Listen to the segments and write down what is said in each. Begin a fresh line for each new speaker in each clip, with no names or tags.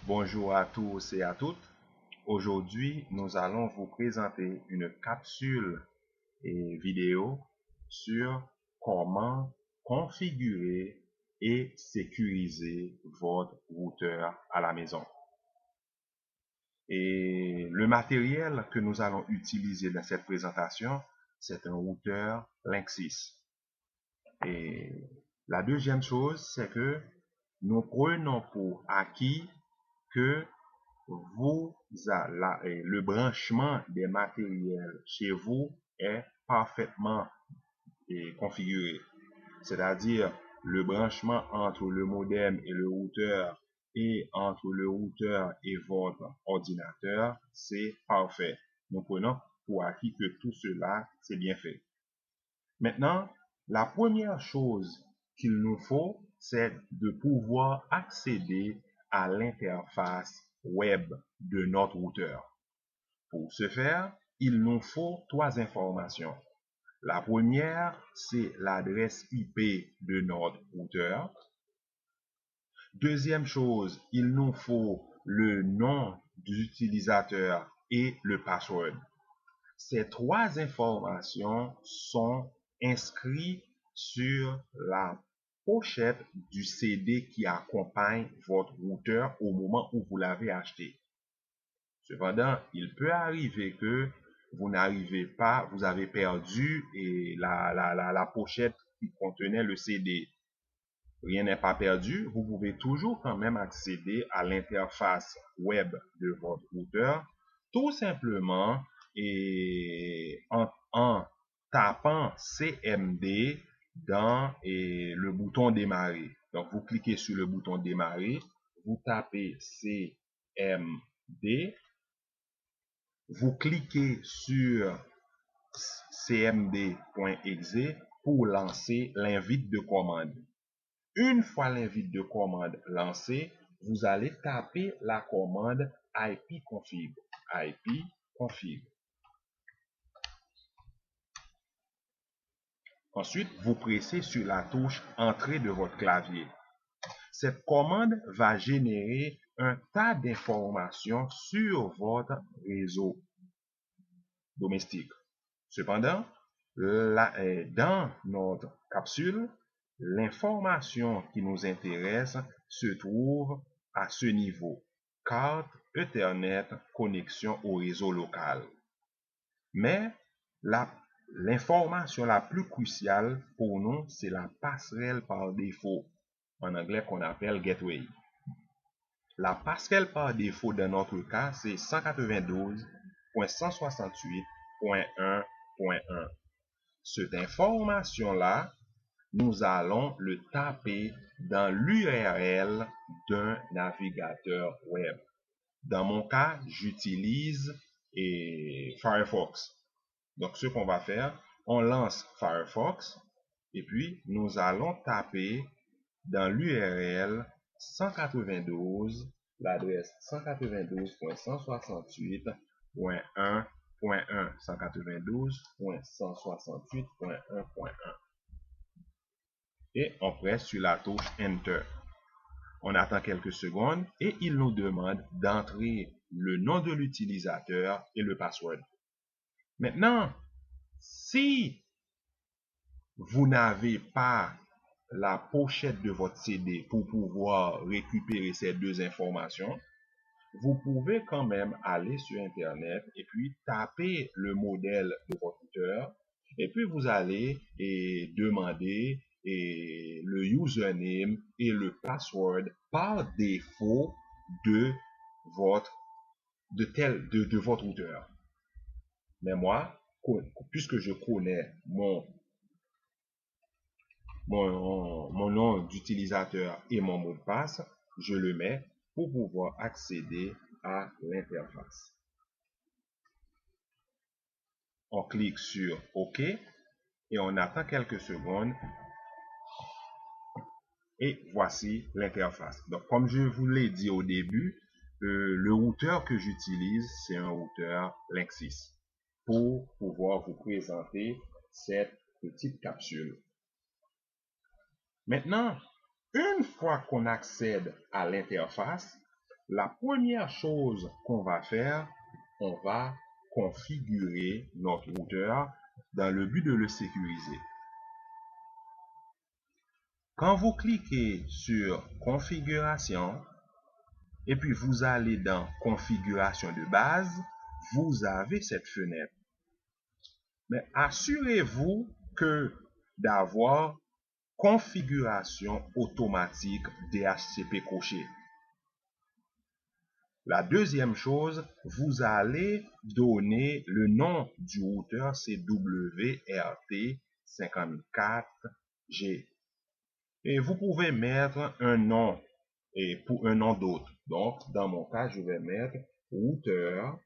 Bonjour à tous et à toutes. Aujourd'hui, nous allons vous présenter une capsule et vidéo sur comment configurer et sécuriser votre routeur à la maison. Et le matériel que nous allons utiliser dans cette présentation, c'est un routeur Linksys. Et la deuxième chose, c'est que nous prenons pour acquis que le branchement des matériels chez vous est parfaitement configuré. C'est-à-dire le branchement entre le modem et le routeur et entre le routeur et votre ordinateur, c'est parfait. Nous prenons pour acquis que tout cela, c'est bien fait. Maintenant, la première chose qu'il nous faut, c'est de pouvoir accéder à l'interface web de notre routeur. Pour ce faire, il nous faut trois informations. La première, c'est l'adresse IP de notre routeur. Deuxième chose, il nous faut le nom d'utilisateur et le password. Ces trois informations sont inscrites sur la pochette du CD qui accompagne votre routeur au moment où vous l'avez acheté. Cependant, il peut arriver que vous n'arrivez pas, vous avez perdu la pochette qui contenait le CD. Rien n'est pas perdu, vous pouvez toujours quand même accéder à l'interface web de votre routeur, tout simplement en tapant CMD dans le bouton démarrer. Donc, vous cliquez sur le bouton démarrer, vous tapez CMD, vous cliquez sur cmd.exe pour lancer l'invite de commande. Une fois l'invite de commande lancé, vous allez taper la commande ipconfig. ipconfig. Ensuite, vous pressez sur la touche Entrée de votre clavier. Cette commande va générer un tas d'informations sur votre réseau domestique. Cependant, dans notre capsule, l'information qui nous intéresse se trouve à ce niveau. Carte Ethernet, connexion au réseau local. Mais l'information la plus cruciale pour nous, c'est la passerelle par défaut, en anglais qu'on appelle gateway. La passerelle par défaut dans notre cas, c'est 192.168.1.1. Cette information-là, nous allons le taper dans l'URL d'un navigateur web. Dans mon cas, j'utilise Firefox. Donc, ce qu'on va faire, on lance Firefox et puis nous allons taper dans l'URL 192, l'adresse 192.168.1.1, 192.168.1.1. Et on presse sur la touche Enter. On attend quelques secondes et il nous demande d'entrer le nom de l'utilisateur et le password. Maintenant, si vous n'avez pas la pochette de votre CD pour pouvoir récupérer ces deux informations, vous pouvez quand même aller sur Internet et puis taper le modèle de votre routeur et puis vous allez demander le username et le password par défaut de votre routeur. Mais moi, puisque je connais mon nom d'utilisateur et mon mot de passe, je le mets pour pouvoir accéder à l'interface. On clique sur OK et on attend quelques secondes et voici l'interface. Donc, comme je vous l'ai dit au début, le routeur que j'utilise, c'est un routeur Linksys pour pouvoir vous présenter cette petite capsule. Maintenant, une fois qu'on accède à l'interface, la première chose qu'on va faire, on va configurer notre routeur dans le but de le sécuriser. Quand vous cliquez sur configuration et puis vous allez dans configuration de base, vous avez cette fenêtre. Mais assurez-vous d'avoir configuration automatique DHCP coché. La deuxième chose, vous allez donner le nom du routeur CWRT54G. Et vous pouvez mettre un nom et pour un nom d'autre. Donc, dans mon cas, je vais mettre routeur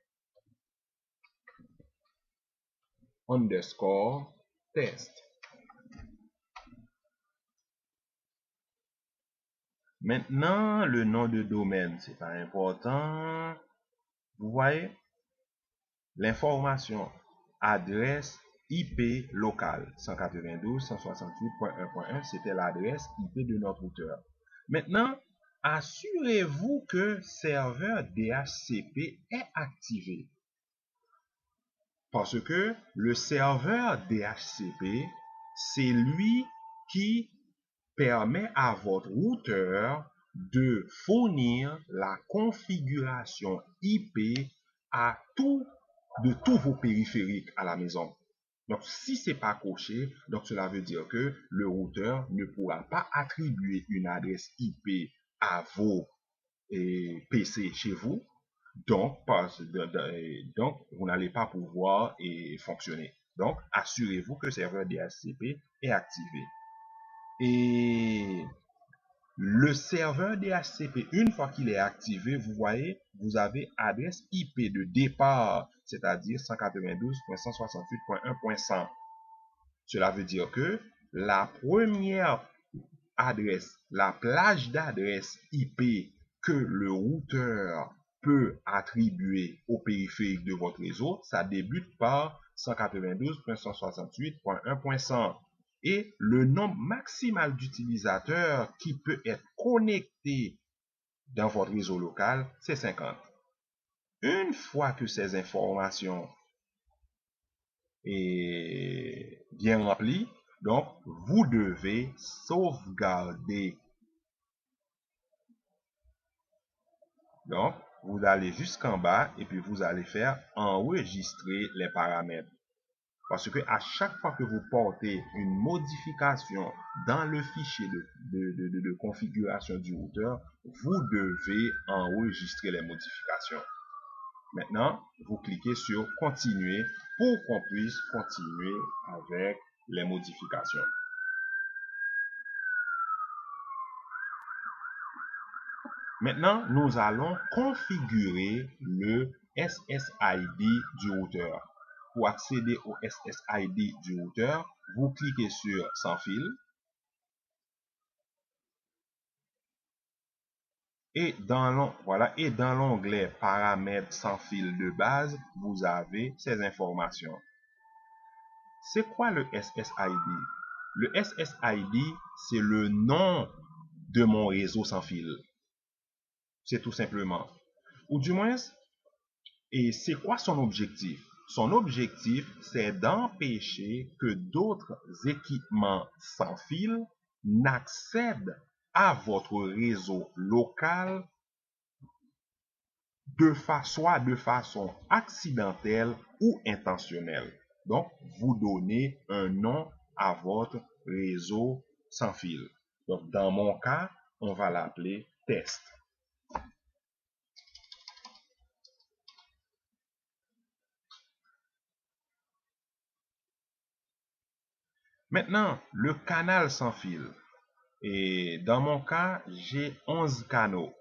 underscore test. Maintenant, le nom de domaine, c'est pas important. Vous voyez, l'information adresse IP locale 192.168.1.1, c'était l'adresse IP de notre routeur. Maintenant, assurez-vous que serveur DHCP est activé. Parce que le serveur DHCP, c'est lui qui permet à votre routeur de fournir la configuration IP de tous vos périphériques à la maison. Donc, si ce n'est pas coché, donc cela veut dire que le routeur ne pourra pas attribuer une adresse IP à vos PC chez vous. Donc, vous n'allez pas pouvoir fonctionner. Donc, assurez-vous que le serveur DHCP est activé. Et le serveur DHCP, une fois qu'il est activé, vous voyez, vous avez adresse IP de départ, c'est-à-dire 192.168.1.100. Cela veut dire que la première adresse, la plage d'adresse IP que le routeur peut attribuer au périphérique de votre réseau, ça débute par 192.168.1.100. Et le nombre maximal d'utilisateurs qui peut être connecté dans votre réseau local, c'est 50. Une fois que ces informations est bien remplies, donc vous devez sauvegarder. Donc, vous allez jusqu'en bas et puis vous allez faire enregistrer les paramètres. Parce que à chaque fois que vous portez une modification dans le fichier de configuration du routeur, vous devez enregistrer les modifications. Maintenant, vous cliquez sur continuer pour qu'on puisse continuer avec les modifications. Maintenant, nous allons configurer le SSID du routeur. Pour accéder au SSID du routeur, vous cliquez sur sans fil. Et dans l'onglet paramètres sans fil de base, vous avez ces informations. C'est quoi le SSID? Le SSID, c'est le nom de mon réseau sans fil. C'est tout simplement. Ou du moins, et c'est quoi son objectif? Son objectif, c'est d'empêcher que d'autres équipements sans fil n'accèdent à votre réseau local soit de façon accidentelle ou intentionnelle. Donc, vous donnez un nom à votre réseau sans fil. Donc, dans mon cas, on va l'appeler test. Maintenant, le canal sans fil. Et dans mon cas, j'ai 11 canaux.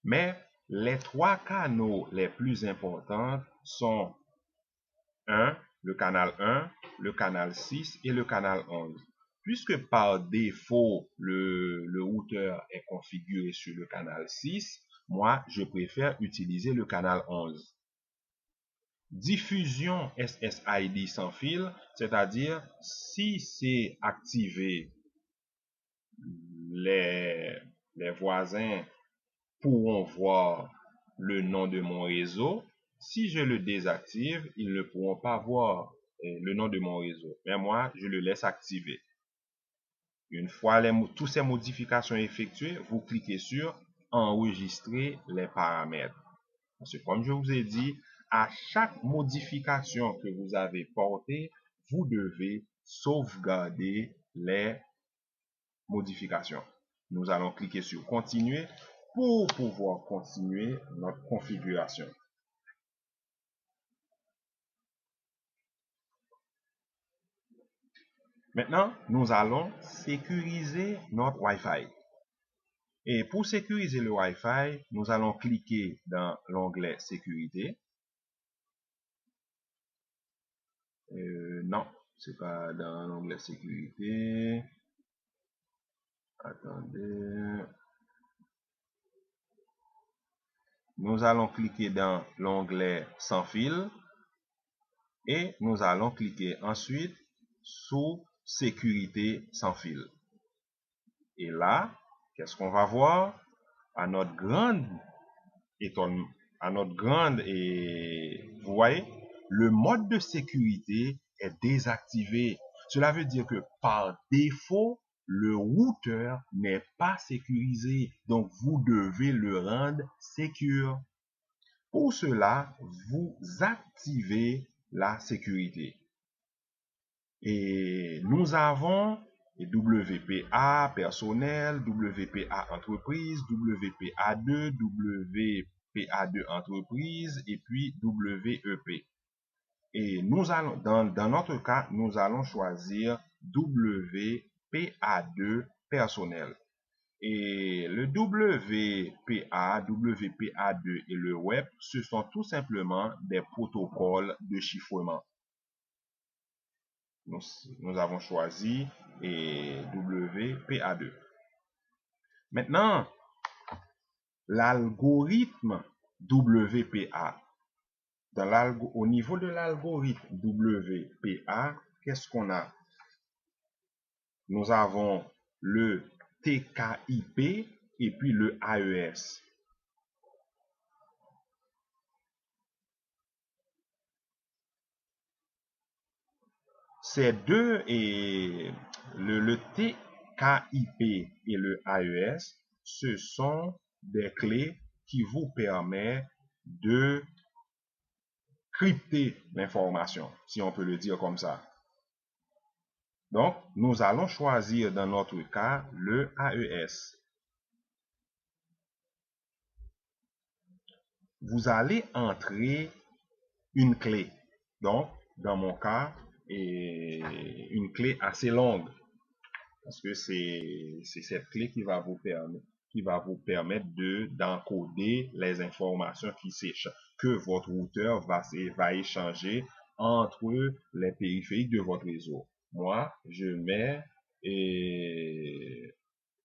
Mais les 3 canaux les plus importants sont le canal 1, le canal 6 et le canal 11. Puisque par défaut, le routeur est configuré sur le canal 6, moi, je préfère utiliser le canal 11. Diffusion SSID sans fil, c'est-à-dire si c'est activé, les voisins pourront voir le nom de mon réseau. Si je le désactive, ils ne pourront pas voir le nom de mon réseau. Mais moi, je le laisse activer. Une fois toutes ces modifications effectuées, vous cliquez sur enregistrer les paramètres. Parce que comme je vous ai dit, à chaque modification que vous avez portée, vous devez sauvegarder les modifications. Nous allons cliquer sur continuer pour pouvoir continuer notre configuration. Maintenant, nous allons sécuriser notre Wi-Fi. Et pour sécuriser le Wi-Fi, nous allons cliquer dans l'onglet sécurité. Non, c'est pas dans l'onglet sécurité. Attendez. Nous allons cliquer dans l'onglet sans fil et nous allons cliquer ensuite sous sécurité sans fil. Et là, qu'est-ce qu'on va voir? À notre grande étonnement, vous voyez, le mode de sécurité est désactivé. Cela veut dire que par défaut, le routeur n'est pas sécurisé. Donc, vous devez le rendre sécure. Pour cela, vous activez la sécurité. Et nous avons WPA personnel, WPA entreprise, WPA2, WPA2 entreprise et puis WEP. Et nous allons, dans notre cas, nous allons choisir WPA2 personnel. Et le WPA, WPA2 et le web, ce sont tout simplement des protocoles de chiffrement. Nous avons choisi WPA2. Maintenant, l'algorithme WPA. Au niveau de l'algorithme WPA, qu'est-ce qu'on a? Nous avons le TKIP et puis le AES. Ces deux, et le TKIP et le AES, ce sont des clés qui vous permettent de crypter l'information, si on peut le dire comme ça. Donc, nous allons choisir dans notre cas le AES. Vous allez entrer une clé. Donc, dans mon cas, une clé assez longue. Parce que c'est cette clé qui va vous permettre d'encoder les informations que votre routeur va échanger entre les périphériques de votre réseau. Moi, je mets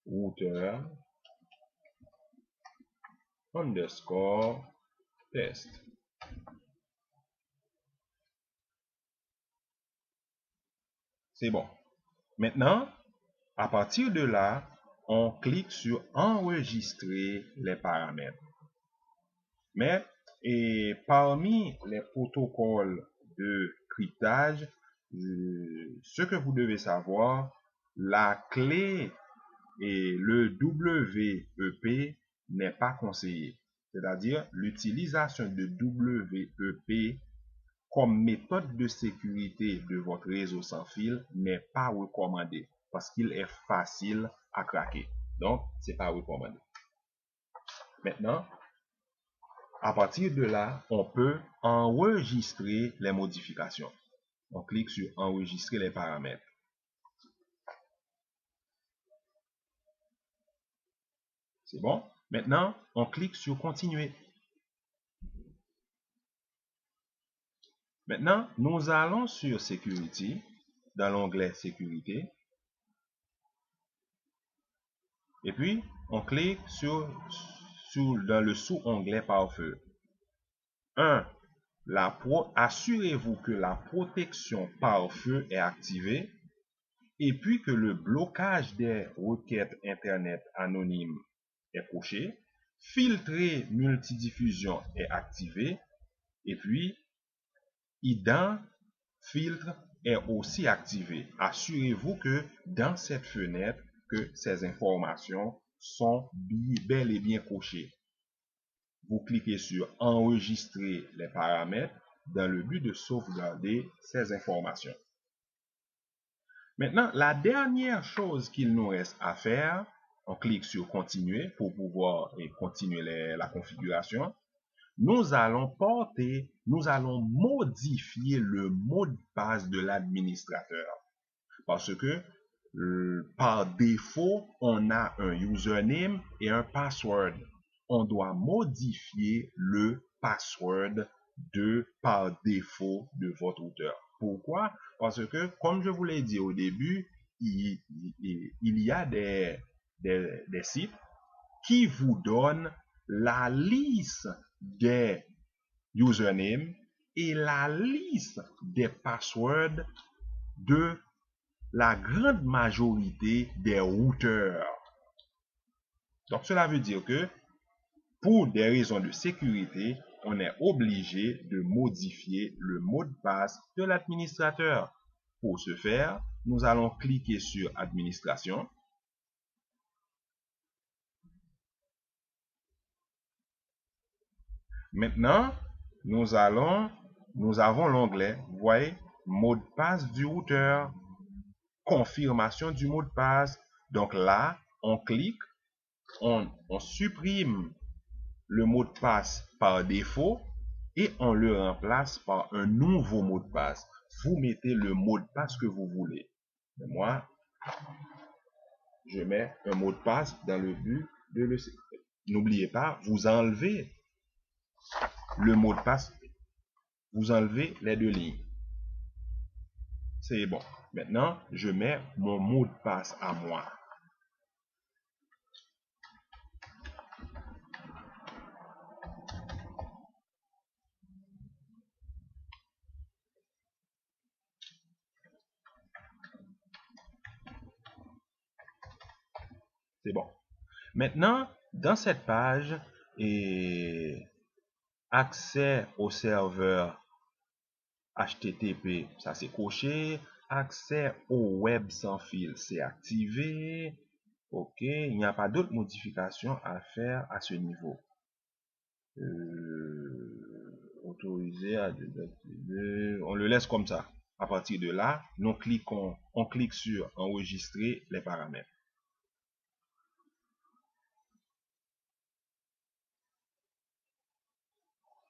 routeur underscore test. C'est bon. Maintenant, à partir de là, on clique sur enregistrer les paramètres. Mais parmi les protocoles de cryptage, ce que vous devez savoir, la clé et le WEP n'est pas conseillé. C'est-à-dire l'utilisation de WEP comme méthode de sécurité de votre réseau sans fil n'est pas recommandé parce qu'il est facile à craquer. Donc, c'est pas recommandé. Maintenant, à partir de là, on peut enregistrer les modifications. On clique sur enregistrer les paramètres. C'est bon? Maintenant, on clique sur continuer. Maintenant, nous allons sur Security, dans l'onglet Sécurité. Et puis, on clique dans le sous-onglet Pare-feu. 1. Assurez-vous que la protection Pare-feu est activée et puis que le blocage des requêtes Internet anonymes est coché. Filtrer multidiffusion est activé. Et puis, IDEN filtre est aussi activé. Assurez-vous que dans cette fenêtre, que ces informations sont bel et bien cochées. Vous cliquez sur enregistrer les paramètres dans le but de sauvegarder ces informations. Maintenant, la dernière chose qu'il nous reste à faire, on clique sur continuer pour pouvoir continuer la configuration. Nous allons modifier le mot de passe de l'administrateur. Parce que par défaut, on a un username et un password. On doit modifier le password par défaut de votre routeur. Pourquoi? Parce que, comme je vous l'ai dit au début, il y a des sites qui vous donnent la liste des usernames et la liste des passwords de la grande majorité des routeurs. Donc, cela veut dire que pour des raisons de sécurité, on est obligé de modifier le mot de passe de l'administrateur. Pour ce faire, nous allons cliquer sur Administration. Maintenant, nous avons l'onglet, vous voyez, mot de passe du routeur, confirmation du mot de passe. Donc là, on clique, on supprime le mot de passe par défaut et on le remplace par un nouveau mot de passe. Vous mettez le mot de passe que vous voulez. Et moi, je mets un mot de passe dans le but de le... N'oubliez pas, vous enlevez le mot de passe, vous enlevez les deux lignes. C'est bon. Maintenant, je mets mon mot de passe à moi. C'est bon. Maintenant, dans cette page, accès au serveur HTTP, ça c'est coché. Accès au web sans fil, c'est activé. OK, il n'y a pas d'autres modifications à faire à ce niveau. Autorisé à on le laisse comme ça. À partir de là, on clique sur enregistrer les paramètres.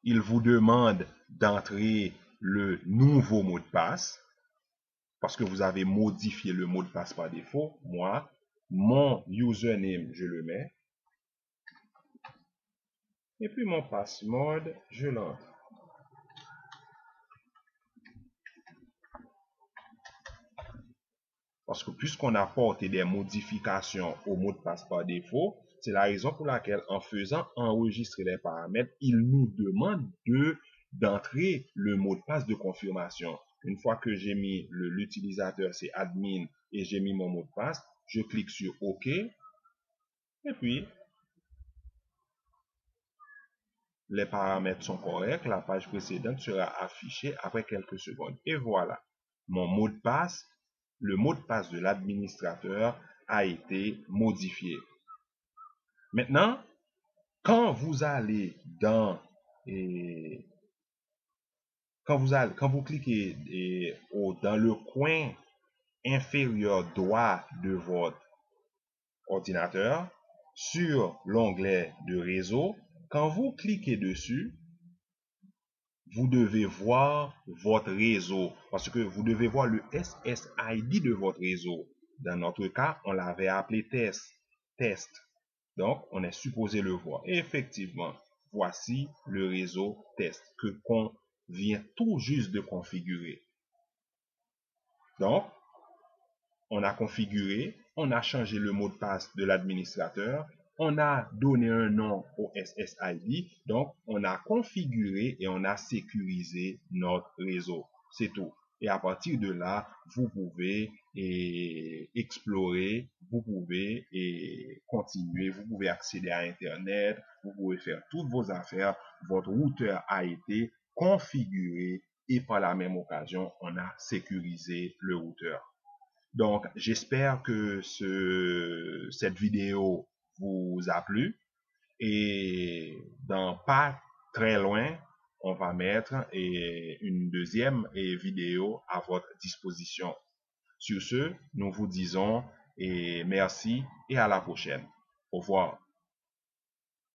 Il vous demande d'entrer le nouveau mot de passe parce que vous avez modifié le mot de passe par défaut. Moi, mon username, je le mets. Et puis mon password, je l'entre. Parce que puisqu'on a apporté des modifications au mot de passe par défaut, c'est la raison pour laquelle en faisant enregistrer les paramètres, il nous demande d'entrer le mot de passe de confirmation. Une fois que j'ai mis l'utilisateur, c'est admin, et j'ai mis mon mot de passe, je clique sur OK. Et puis, les paramètres sont corrects. La page précédente sera affichée après quelques secondes. Et voilà, mon mot de passe, le mot de passe de l'administrateur a été modifié. Maintenant, quand vous allez quand vous cliquez dans le coin inférieur droit de votre ordinateur sur l'onglet de réseau, quand vous cliquez dessus, vous devez voir votre réseau parce que vous devez voir le SSID de votre réseau. Dans notre cas, on l'avait appelé test. Donc, on est supposé le voir. Et effectivement, voici le réseau test qu'on vient tout juste de configurer. Donc, on a configuré, on a changé le mot de passe de l'administrateur, on a donné un nom au SSID, donc on a configuré et on a sécurisé notre réseau. C'est tout. Et à partir de là, vous pouvez explorer, vous pouvez continuer, vous pouvez accéder à Internet, vous pouvez faire toutes vos affaires. Votre routeur a été configuré et par la même occasion, on a sécurisé le routeur. Donc, j'espère que cette vidéo vous a plu et dans pas très loin, on va mettre une deuxième vidéo à votre disposition. Sur ce, nous vous disons merci et à la prochaine. Au revoir.